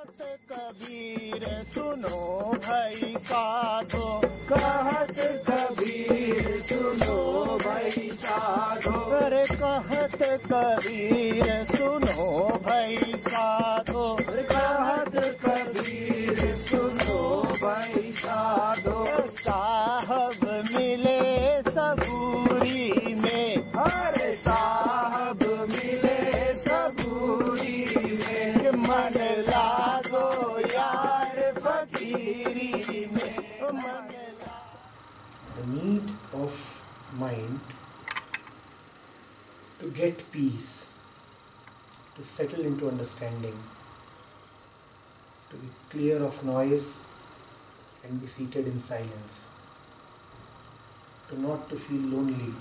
कबीर सुनो भाई साधो, कहत कबीर सुनो भाई साधो, अरे कहत कबीर सुनो भाई साधो, कहत कबीर सुनो भाई साधो। साहब मिले सबूरी में, अरे साहब मिले सबूरी में, मन लागो यार फकीरी में, मन। The need of mind to get peace, to settle into understanding, to be clear of noise and be seated in silence, to not to feel lonely.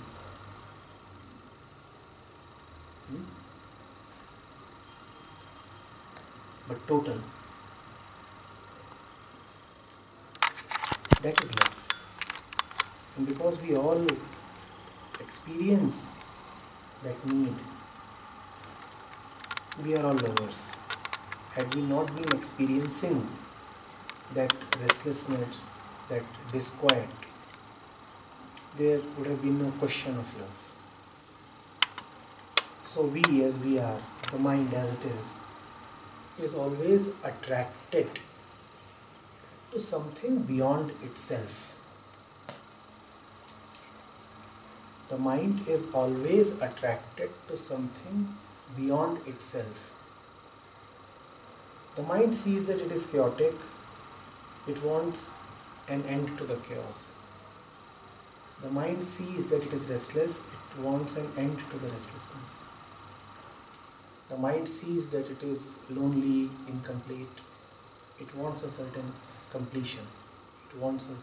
But total. That is love. And because we all experience that need, we are all lovers. Had we not been experiencing that restlessness, that disquiet, there would have been no question of love. So we as we are, the mind as it is always attracted to something beyond itself. The mind is always attracted to something beyond itself. The mind sees that it is chaotic, it wants an end to the chaos. The mind sees that it is restless, it wants an end to the restlessness. The mind sees that it is lonely, incomplete, it wants a certain completion, it wants a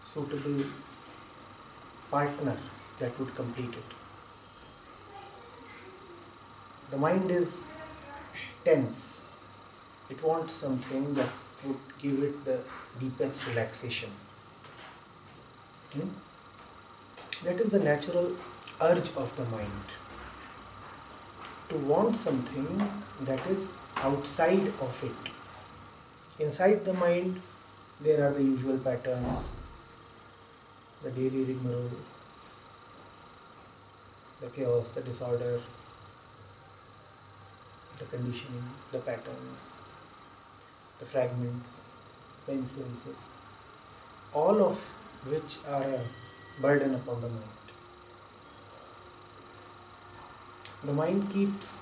suitable partner that would complete it. The mind is tense, it wants something that would give it the deepest relaxation. That is the natural urge of the mind, to want something that is outside of it. Inside the mind there are the usual patterns, the daily rigmarole, the chaos, the disorder, the conditioning, the patterns, the fragments, the influences, all of which are a burden upon the mind. The mind keeps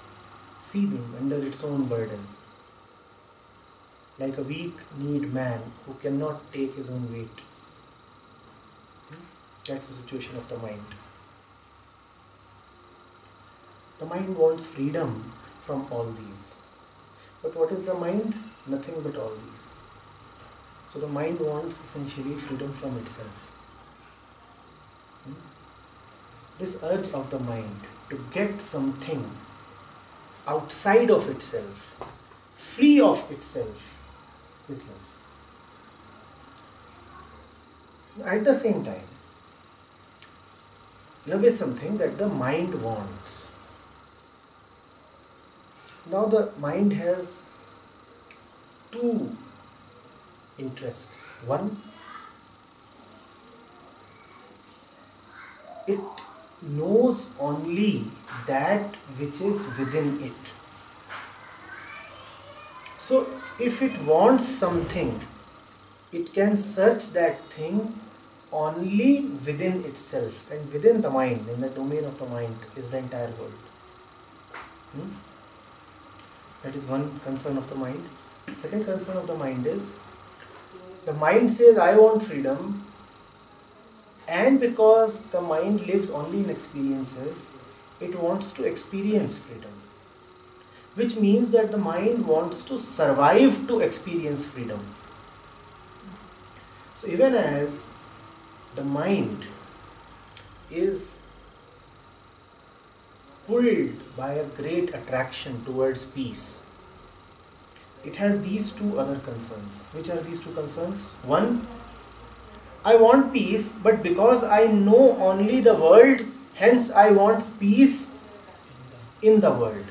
seething under its own burden, like a weak-kneed man who cannot take his own weight. That's the situation of the mind. The mind wants freedom from all these. But what is the mind? Nothing but all these. So the mind wants essentially freedom from itself. This urge of the mind to get something outside of itself, free of itself, is love. At the same time, love is something that the mind wants. Now the mind has two interests. One, it knows only that which is within it. So if it wants something, it can search that thing only within itself, and within the mind, in the domain of the mind, is the entire world. That is one concern of the mind. Second concern of the mind is, the mind says, I want freedom, and because the mind lives only in experiences, it wants to experience freedom. Which means that the mind wants to survive to experience freedom. So even as the mind is pulled by a great attraction towards peace, it has these two other concerns. Which are these two concerns? One, I want peace, but because I know only the world, hence I want peace in the world.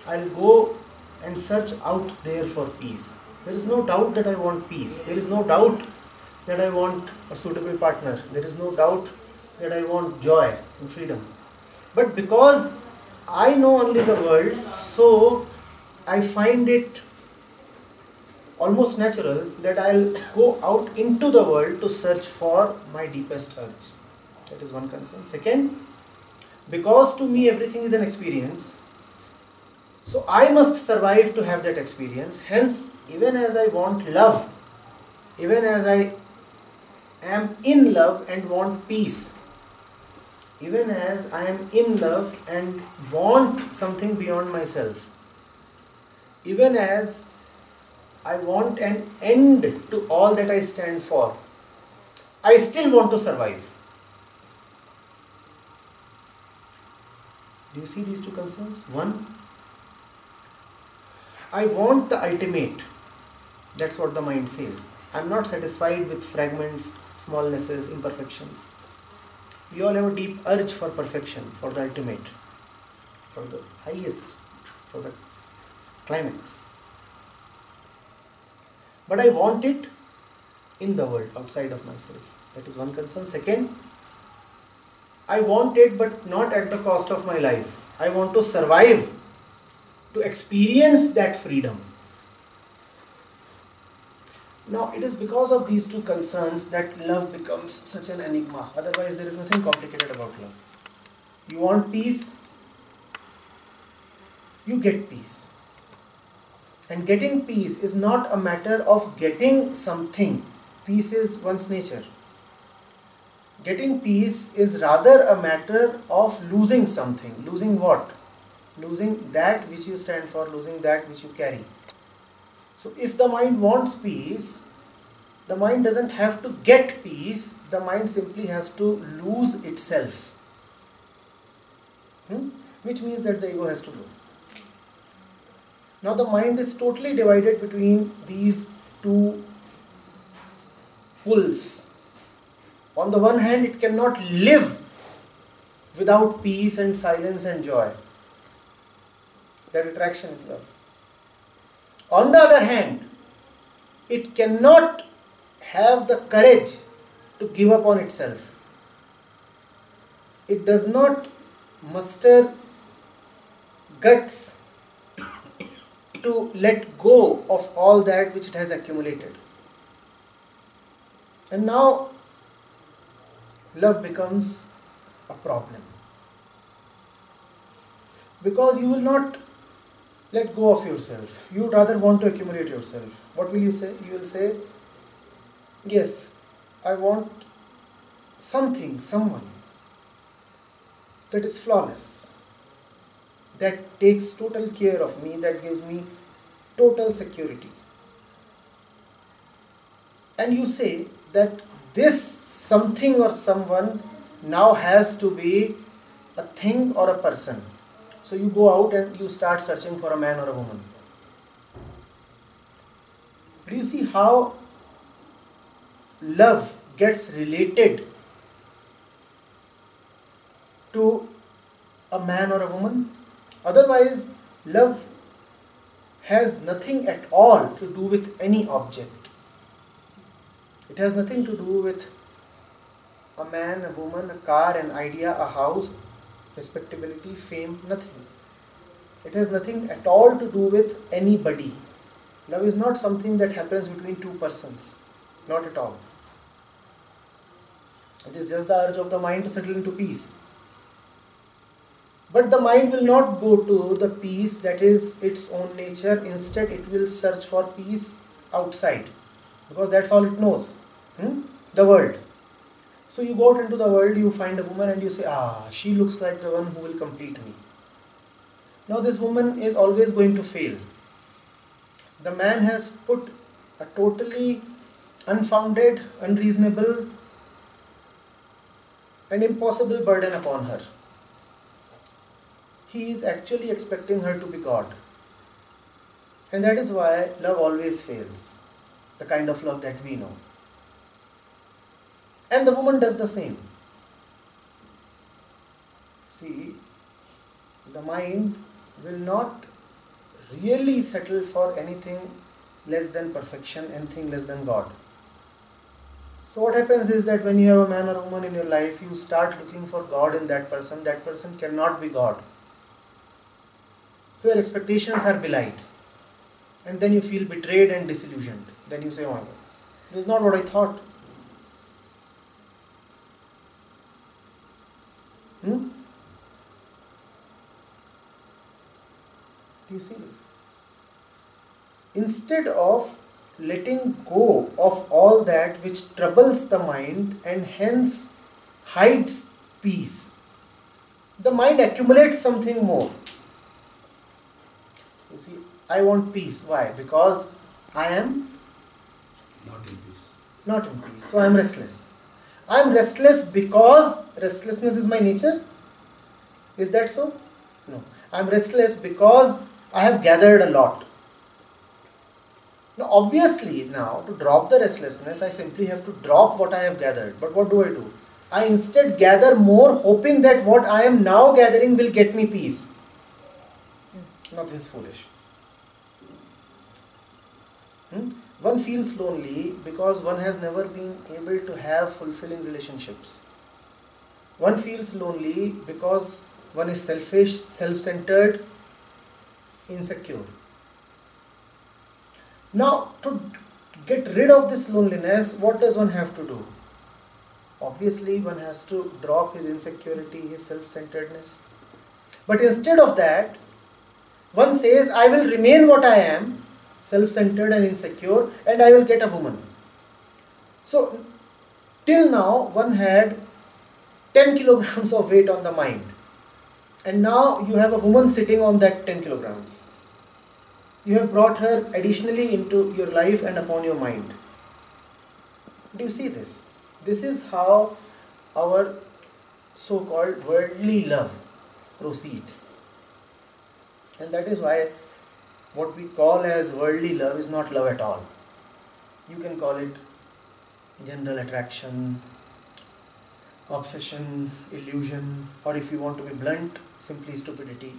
I'll go and search out there for peace. There is no doubt that I want peace. There is no doubt that I want a suitable partner. There is no doubt that I want joy and freedom. But because I know only the world, so I find it almost natural that I'll go out into the world to search for my deepest urge. That is one concern. Second, because to me everything is an experience, so I must survive to have that experience. Hence, even as I want love, even as I am in love and want peace, even as I am in love and want something beyond myself, even as I want an end to all that I stand for, I still want to survive. Do you see these two concerns? One, I want the ultimate. That's what the mind says. I am not satisfied with fragments, smallnesses, imperfections. We all have a deep urge for perfection, for the ultimate, for the highest, for the climax. But I want it in the world, outside of myself. That is one concern. Second, I want it but not at the cost of my life. I want to survive, to experience that freedom. Now, it is because of these two concerns that love becomes such an enigma. Otherwise, there is nothing complicated about love. You want peace, you get peace. And getting peace is not a matter of getting something. Peace is one's nature. Getting peace is rather a matter of losing something. Losing what? Losing that which you stand for, losing that which you carry. So if the mind wants peace, the mind doesn't have to get peace, the mind simply has to lose itself. Which means that the ego has to go. Now the mind is totally divided between these two pulls. On the one hand, it cannot live without peace and silence and joy. That attraction is love. On the other hand, it cannot have the courage to give up on itself. It does not muster guts to let go of all that which it has accumulated. And now, love becomes a problem. Because you will not let go of yourself. You would rather want to accumulate yourself. What will you say? You will say, yes, I want something, someone that is flawless, that takes total care of me, that gives me total security. And you say that this something or someone now has to be a thing or a person. So you go out and you start searching for a man or a woman. Do you see how love gets related to a man or a woman? Otherwise, love has nothing at all to do with any object. It has nothing to do with a man, a woman, a car, an idea, a house, respectability, fame, nothing. It has nothing at all to do with anybody. Love is not something that happens between two persons. Not at all. It is just the urge of the mind to settle into peace. But the mind will not go to the peace that is its own nature. Instead, it will search for peace outside. Because that's all it knows. The world. So you go out into the world, you find a woman and you say, she looks like the one who will complete me. Now this woman is always going to fail. The man has put a totally unfounded, unreasonable and impossible burden upon her. He is actually expecting her to be God. And that is why love always fails. The kind of love that we know. And the woman does the same. See, the mind will not really settle for anything less than perfection, anything less than God. So what happens is that when you have a man or woman in your life, you start looking for God in that person. That person cannot be God. So your expectations are belied. And then you feel betrayed and disillusioned. Then you say, oh my God, this is not what I thought. Do you see this? Instead of letting go of all that which troubles the mind and hence hides peace, the mind accumulates something more. You see, I want peace. Why? Because I am not in peace. So I am restless. I am restless because restlessness is my nature. Is that so? No. I am restless because I have gathered a lot. Now obviously now to drop the restlessness I simply have to drop what I have gathered. But what do? I instead gather more, hoping that what I am now gathering will get me peace. Now this is foolish. One feels lonely because one has never been able to have fulfilling relationships. One feels lonely because one is selfish, self-centered, insecure. Now, to get rid of this loneliness, what does one have to do? Obviously, one has to drop his insecurity, his self-centeredness. But instead of that, one says, I will remain what I am, self-centered and insecure, and I will get a woman. So, till now, one had 10 kilograms of weight on the mind. And now you have a woman sitting on that 10 kilograms. You have brought her additionally into your life and upon your mind. Do you see this? This is how our so-called worldly love proceeds. And that is why what we call as worldly love is not love at all. You can call it general attraction, obsession, illusion, or if you want to be blunt, simply stupidity.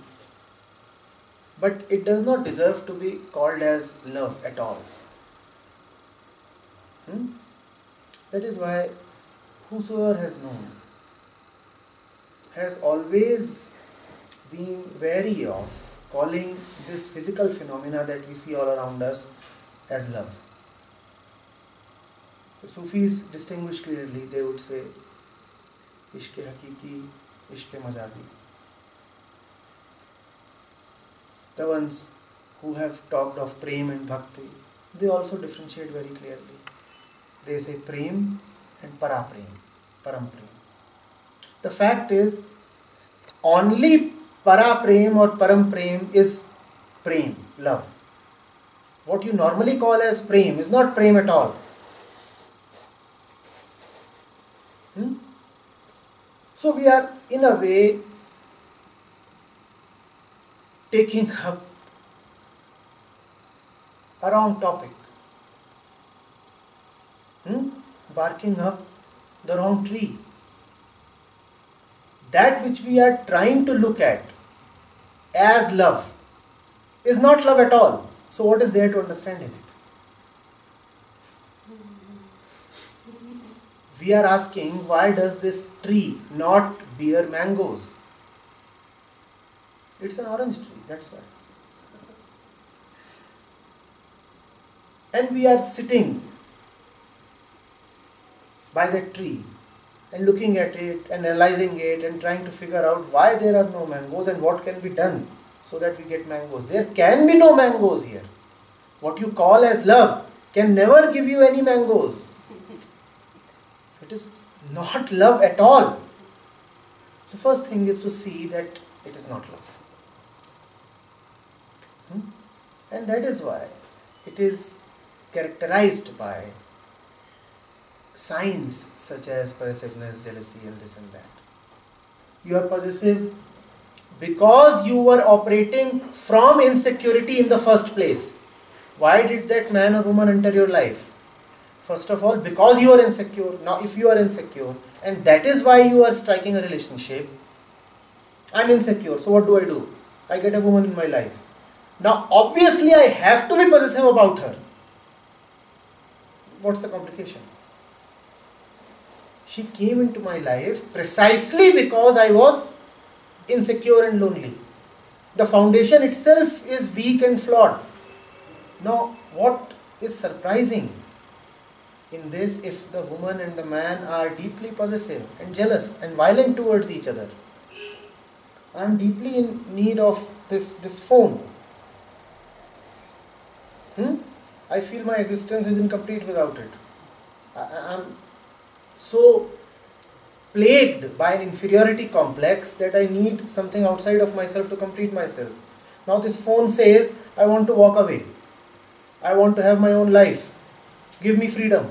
But it does not deserve to be called as love at all. That is why whosoever has known has always been wary of calling this physical phenomena that we see all around us as love. The Sufis distinguish clearly. They would say ishq-e hakiki, ishq-e majazi. The ones who have talked of prem and bhakti, they also differentiate very clearly. They say prem and paraprem, paramprem. The fact is, only paraprem or paramprem is prem, love. What you normally call as prem is not prem at all. So we are in a way taking up a wrong topic, barking up the wrong tree. That which we are trying to look at as love is not love at all. So what is there to understand in it? We are asking, why does this tree not bear mangoes? It's an orange tree, that's why. And we are sitting by that tree and looking at it, analyzing it and trying to figure out why there are no mangoes and what can be done so that we get mangoes. There can be no mangoes here. What you call as love can never give you any mangoes. It is not love at all. So first thing is to see that it is not love. And that is why it is characterized by signs such as possessiveness, jealousy and this and that. You are possessive because you were operating from insecurity in the first place. Why did that man or woman enter your life? First of all, because you are insecure. Now if you are insecure and that is why you are striking a relationship, I am insecure, so what do? I get a woman in my life. Now obviously I have to be possessive about her. What's the complication? She came into my life precisely because I was insecure and lonely. The foundation itself is weak and flawed. Now, what is surprising in this, if the woman and the man are deeply possessive and jealous and violent towards each other? I am deeply in need of this phone. I feel my existence is incomplete without it. I am so plagued by an inferiority complex that I need something outside of myself to complete myself. Now this phone says, I want to walk away. I want to have my own life. Give me freedom.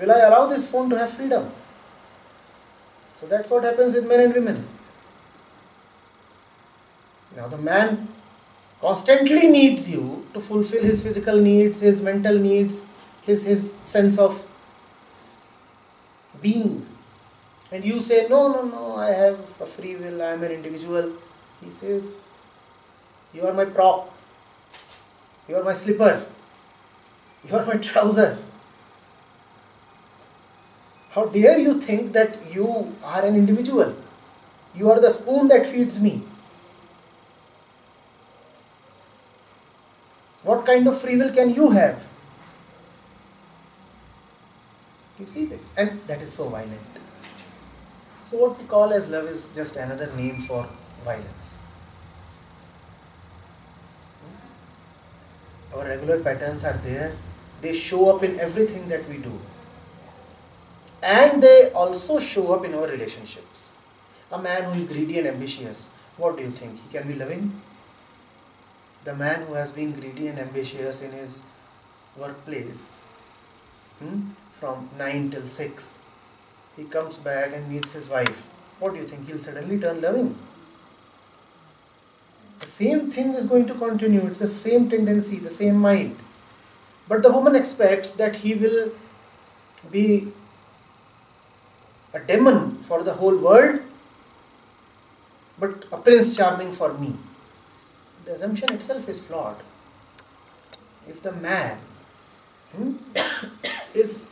Will I allow this phone to have freedom? So that's what happens with men and women. Now the man constantly needs you to fulfill his physical needs, his mental needs, his sense of being. And you say, no, I have a free will, I am an individual. He says, you are my prop, you are my slipper, you are my trouser. How dare you think that you are an individual? You are the spoon that feeds me. What kind of free will can you have? You see this? And that is so violent. So what we call as love is just another name for violence. Our regular patterns are there. They show up in everything that we do. And they also show up in our relationships. A man who is greedy and ambitious, what do you think? He can be loving? The man who has been greedy and ambitious in his workplace from 9 till 6, he comes back and meets his wife. What do you think? He'll suddenly turn loving. The same thing is going to continue. It's the same tendency, the same mind. But the woman expects that he will be a demon for the whole world, but a prince charming for me. The assumption itself is flawed. If the man is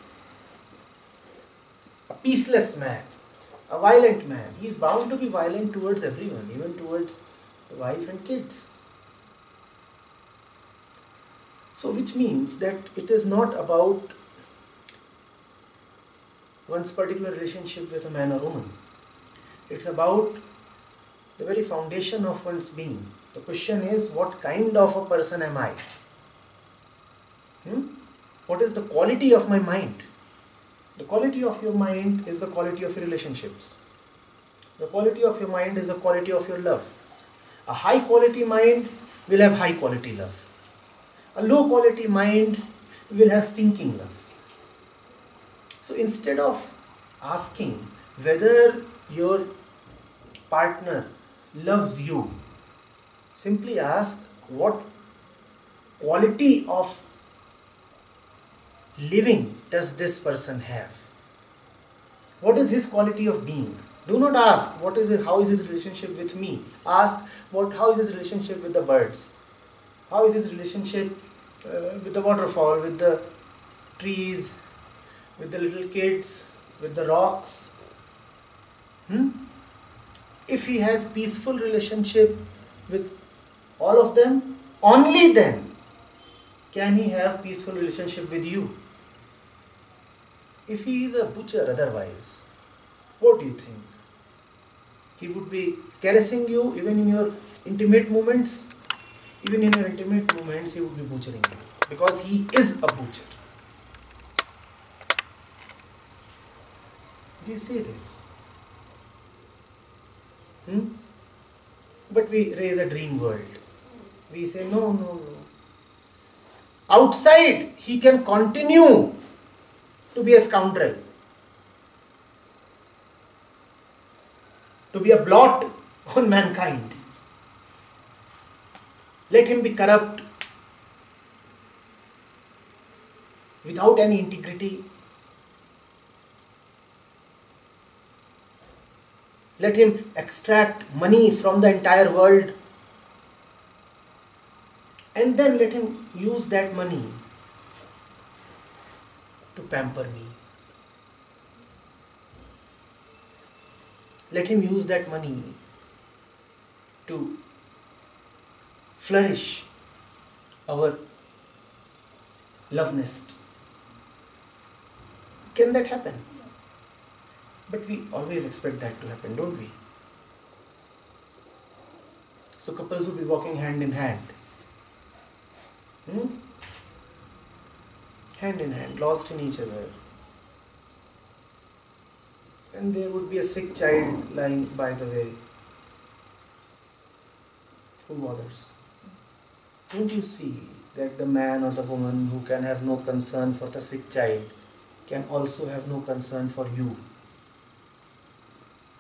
a peaceless man, a violent man, he is bound to be violent towards everyone, even towards the wife and kids. So which means that it is not about one's particular relationship with a man or woman. It's about the very foundation of one's being. The question is, what kind of a person am I? What is the quality of my mind? The quality of your mind is the quality of your relationships. The quality of your mind is the quality of your love. A high quality mind will have high quality love. A low quality mind will have stinking love. So instead of asking whether your partner loves you, simply ask what quality of living does this person have? What is his quality of being? Do not ask how is his relationship with me. Ask how is his relationship with the birds? How is his relationship with the waterfall, with the trees, with the little kids, with the rocks? If he has peaceful relationship with all of them, only then can he have peaceful relationship with you. If he is a butcher otherwise, what do you think? He would be caressing you even in your intimate moments? Even in your intimate moments, he would be butchering you, because he is a butcher. Do you see this? But we raise a dream world. We say, no. Outside, he can continue to be a scoundrel, to be a blot on mankind. Let him be corrupt, without any integrity. Let him extract money from the entire world. And then let him use that money to pamper me. Let him use that money to flourish our love nest. Can that happen? But we always expect that to happen, don't we? So couples will be walking hand in hand. Hand in hand, lost in each other. And there would be a sick child lying by the way. Who bothers? Don't you see that the man or the woman who can have no concern for the sick child can also have no concern for you?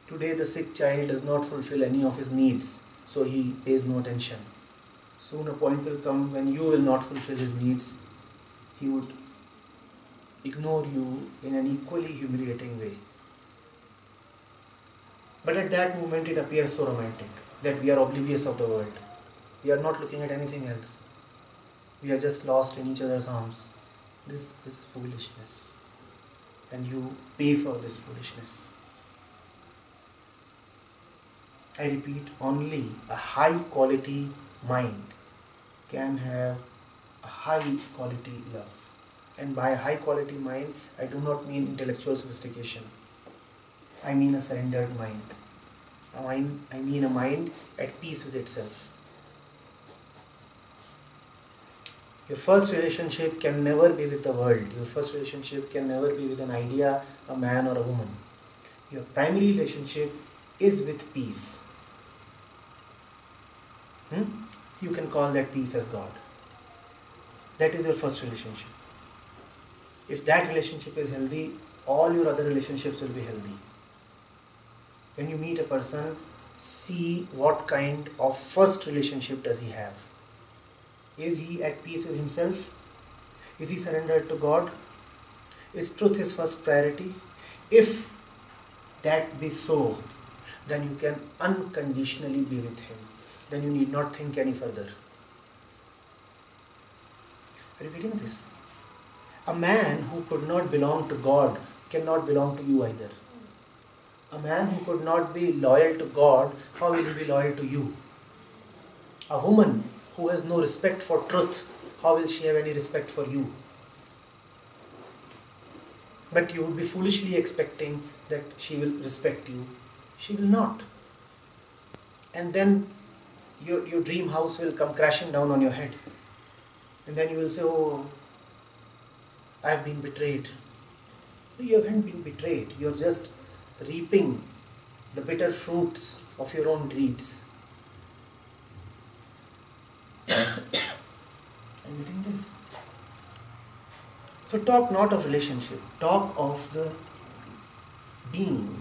Today the sick child does not fulfill any of his needs, so he pays no attention. Soon a point will come when you will not fulfill his needs. He would ignore you in an equally humiliating way. But at that moment it appears so romantic that we are oblivious of the world. We are not looking at anything else. We are just lost in each other's arms. This is foolishness. And you pay for this foolishness. I repeat, only a high quality mind can have a high quality love. And by high quality mind, I do not mean intellectual sophistication. I mean a surrendered mind. I mean a mind at peace with itself. Your first relationship can never be with the world. Your first relationship can never be with an idea, a man or a woman. Your primary relationship is with peace. You can call that peace as God. That is your first relationship. If that relationship is healthy, all your other relationships will be healthy. When you meet a person, see what kind of first relationship does he have. Is he at peace with himself? Is he surrendered to God? Is truth his first priority? If that be so, then you can unconditionally be with him. Then you need not think any further. Repeating this. A man who could not belong to God cannot belong to you either. A man who could not be loyal to God, how will he be loyal to you? A woman who has no respect for truth, how will she have any respect for you? But you would be foolishly expecting that she will respect you. She will not. And then your dream house will come crashing down on your head. And then you will say, oh, I have been betrayed. No, you haven't been betrayed. You are just reaping the bitter fruits of your own deeds. I'm getting this. So talk not of relationship. Talk of the being.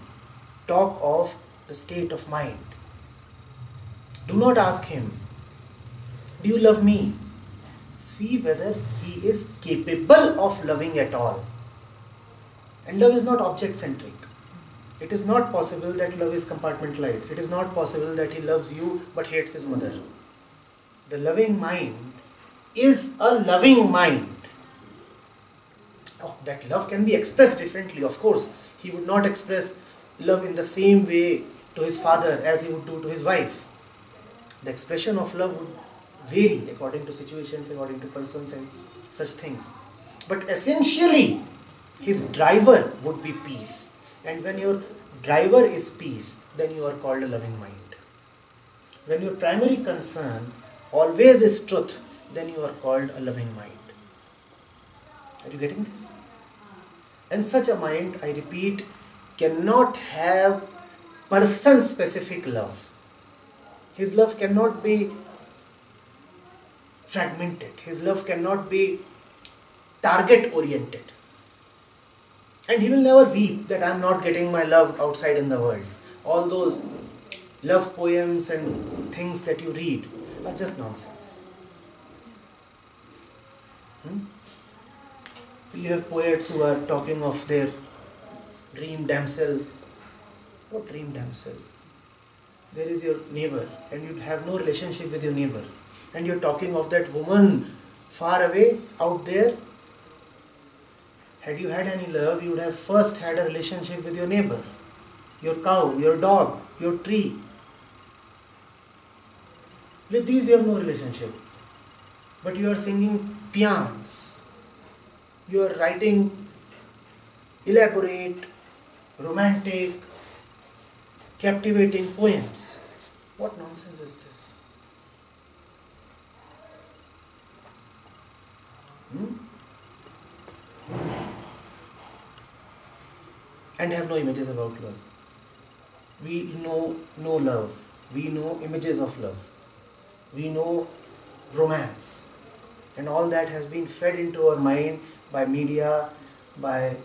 Talk of the state of mind. Do not ask him, do you love me? See whether he is capable of loving at all. And love is not object-centric. It is not possible that love is compartmentalized. It is not possible that he loves you but hates his mother. The loving mind is a loving mind. Oh, that love can be expressed differently, of course. He would not express love in the same way to his father as he would do to his wife. The expression of love would vary according to situations, according to persons and such things. But essentially, his driver would be peace. And when your driver is peace, then you are called a loving mind. When your primary concern always is truth, then you are called a loving mind. Are you getting this? And such a mind, I repeat, cannot have person-specific love. His love cannot be fragmented. His love cannot be target-oriented. And he will never weep that I am not getting my love outside in the world. All those love poems and things that you read are just nonsense. You have poets who are talking of their dream damsel. What dream damsel? There is your neighbor and you have no relationship with your neighbor. and you're talking of that woman far away out there. Had you had any love, you would have first had a relationship with your neighbor, your cow, your dog, your tree. With these you have no relationship. But you are singing paeans. You are writing elaborate, romantic, captivating poems. What nonsense is this? And have no images about love. We know no love. We know images of love. We know romance. And all that has been fed into our mind by media, by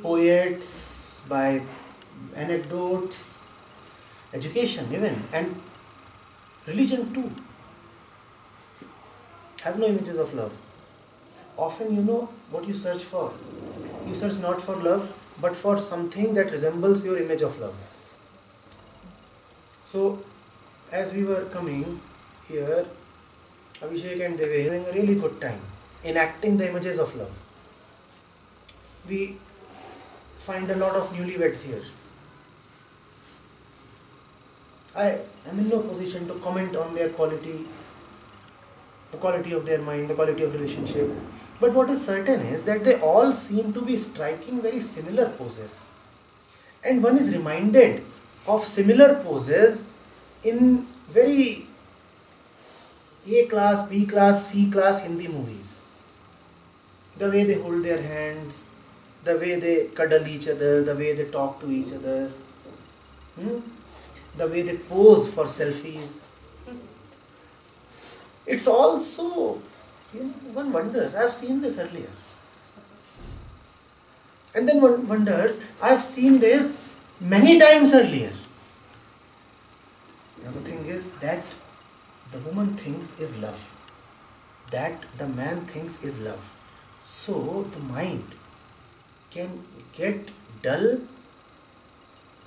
poets, by anecdotes, education even, and religion too. Have no images of love. Often you know what you search for. You search not for love, but for something that resembles your image of love. So, as we were coming here, Abhishek and Deve were having a really good time enacting the images of love. We find a lot of newlyweds here. I am in no position to comment on their quality, the quality of their mind, the quality of relationship. But what is certain is that they all seem to be striking very similar poses. And one is reminded of similar poses in very A class, B class, C class Hindi movies. The way they hold their hands, the way they cuddle each other, the way they talk to each other, the way they pose for selfies. It's also, one wonders, I've seen this earlier. And then one wonders, I've seen this many times earlier. Now the thing is that the woman thinks is love, that the man thinks is love. So the mind can get dull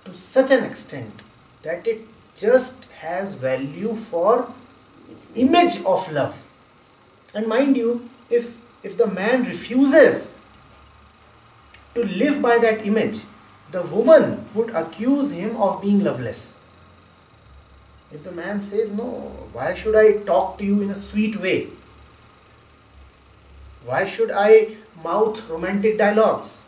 to such an extent that it just has value for image of love. And mind you, if the man refuses to live by that image, the woman would accuse him of being loveless. If the man says, no, why should I talk to you in a sweet way? Why should I mouth romantic dialogues?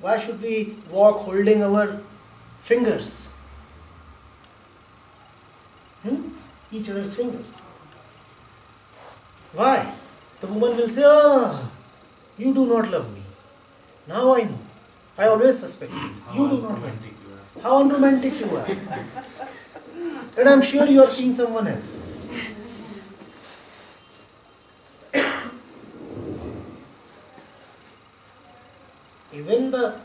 Why should we walk holding our fingers? Each other's fingers. Why? The woman will say, oh, you do not love me. Now I know. I always suspected. You do not love me. How unromantic you are. And I'm sure you are seeing someone else. Even the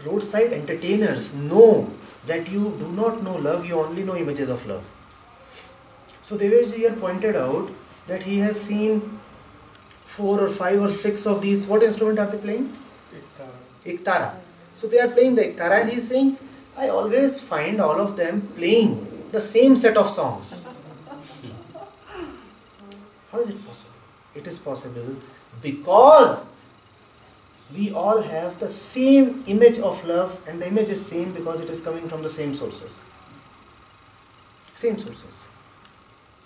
roadside entertainers know that you do not know love, you only know images of love. So Devesh here pointed out that he has seen 4 or 5 or 6 of these. What instrument are they playing? Iktara. So they are playing the Iktara, and he is saying, I always find all of them playing the same set of songs. How is it possible? It is possible because we all have the same image of love, and the image is same because it is coming from the same sources. Same sources.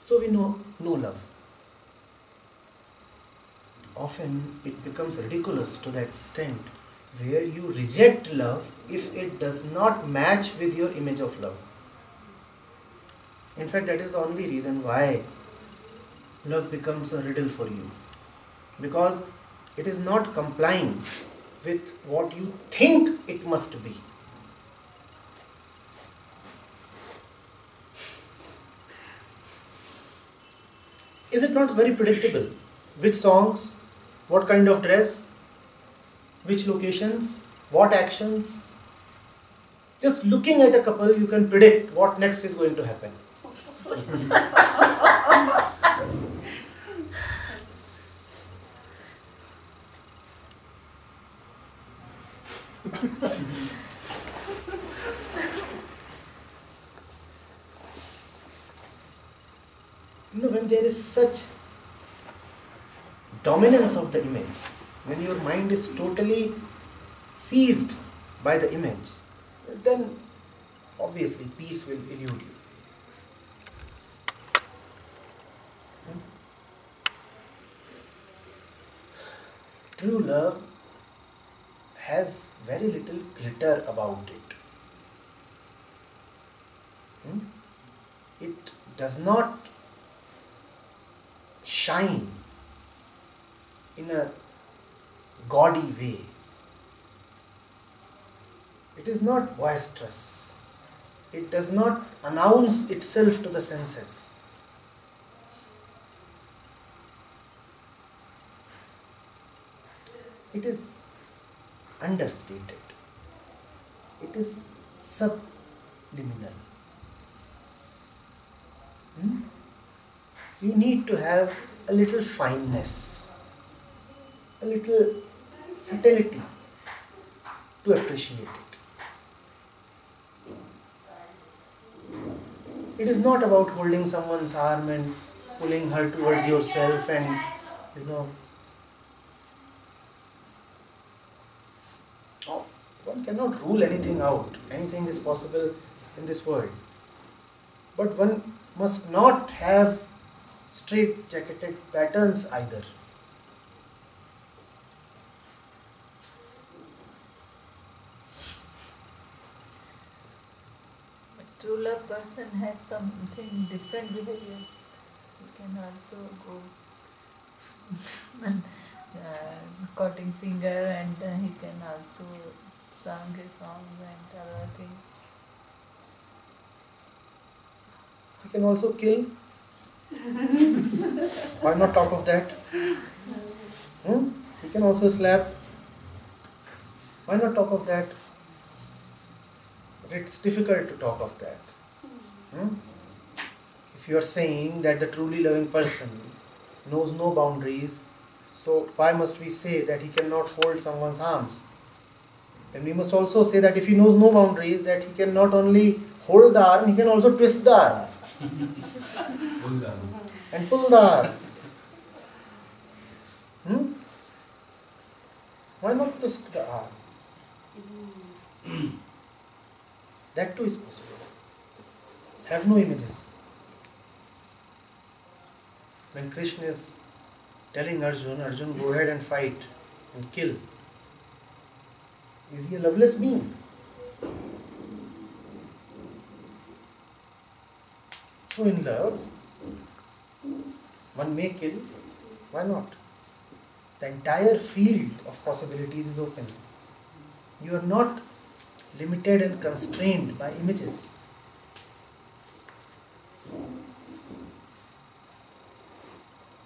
So we know love. Often it becomes ridiculous to that extent where you reject love if it does not match with your image of love. In fact, that is the only reason why love becomes a riddle for you. Because it is not complying with what you think it must be. Is it not very predictable? Which songs, what kind of dress, which locations, what actions? Just looking at a couple, you can predict what next is going to happen. When there is such dominance of the image, when your mind is totally seized by the image, then obviously peace will elude you. True love has very little glitter about it. It does not shine in a gaudy way. It is not boisterous. It does not announce itself to the senses. It is understated. It is subliminal. You need to have a little fineness, a little subtlety to appreciate it. It is not about holding someone's arm and pulling her towards yourself and, one cannot rule anything out. Anything is possible in this world. But one must not have straight-jacketed patterns either. A true love person has something different behavior. He can also go cutting finger, and he can also sing his songs and other things. He can also kill. Why not talk of that? He can also slap. Why not talk of that? But it's difficult to talk of that. If you are saying that the truly loving person knows no boundaries, so why must we say that he cannot hold someone's arms? Then we must also say that if he knows no boundaries, that he can not only hold the arm, he can also twist the arm. And pull the arm. Why not twist the arm? That too is possible. Have no images. When Krishna is telling Arjun, go ahead and fight and kill. Is he a loveless being? So in love, one may kill, why not? The entire field of possibilities is open. You are not limited and constrained by images.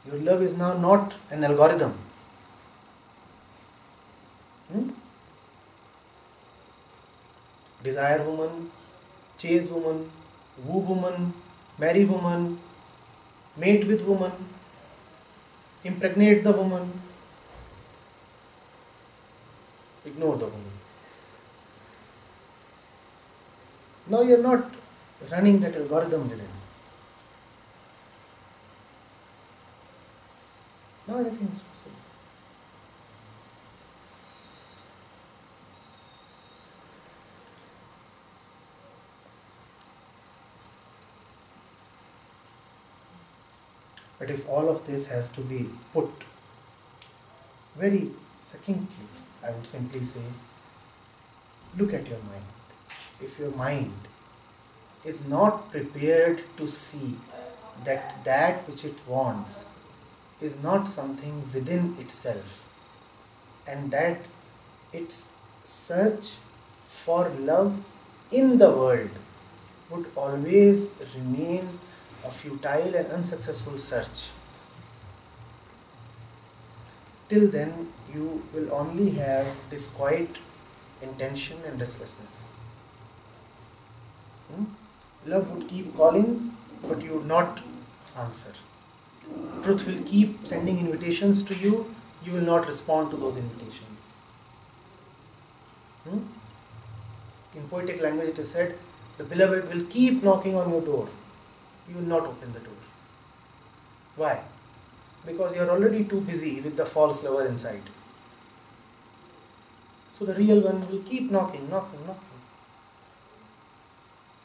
Your love is now not an algorithm. Desire woman, chase woman, woo woman, marry woman, mate with woman, impregnate the woman, ignore the woman. Now you are not running that algorithm within. Now anything is possible. But if all of this has to be put very succinctly, I would simply say, look at your mind. If your mind is not prepared to see that that which it wants is not something within itself, and that its search for love in the world would always remain a futile and unsuccessful search. Till then, you will only have disquiet, intention and restlessness. Love would keep calling, but you would not answer. Truth will keep sending invitations to you, you will not respond to those invitations. In poetic language it is said, the beloved will keep knocking on your door, you will not open the door. Why? Because you are already too busy with the false lover inside. So the real one will keep knocking.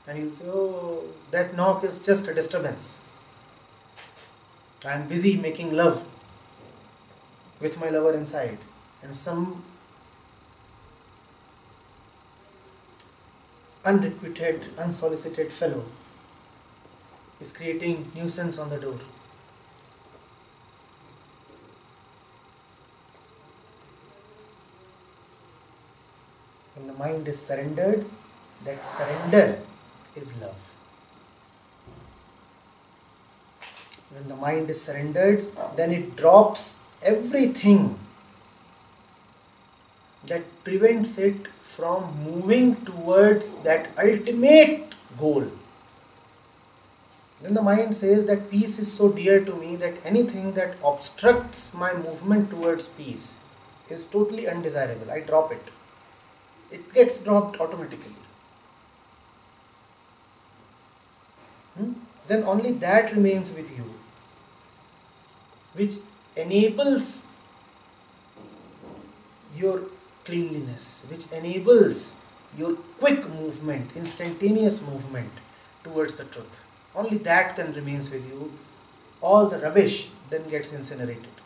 And you'll say, oh, that knock is just a disturbance. I am busy making love with my lover inside. And some unrequited, unsolicited fellow is creating nuisance on the door. When the mind is surrendered, that surrender is love. When the mind is surrendered, then it drops everything that prevents it from moving towards that ultimate goal. Then the mind says that peace is so dear to me that anything that obstructs my movement towards peace is totally undesirable. I drop it. It gets dropped automatically. Then only that remains with you, which enables your cleanliness, which enables your quick movement, instantaneous movement towards the truth. Only that then remains with you. All the rubbish then gets incinerated.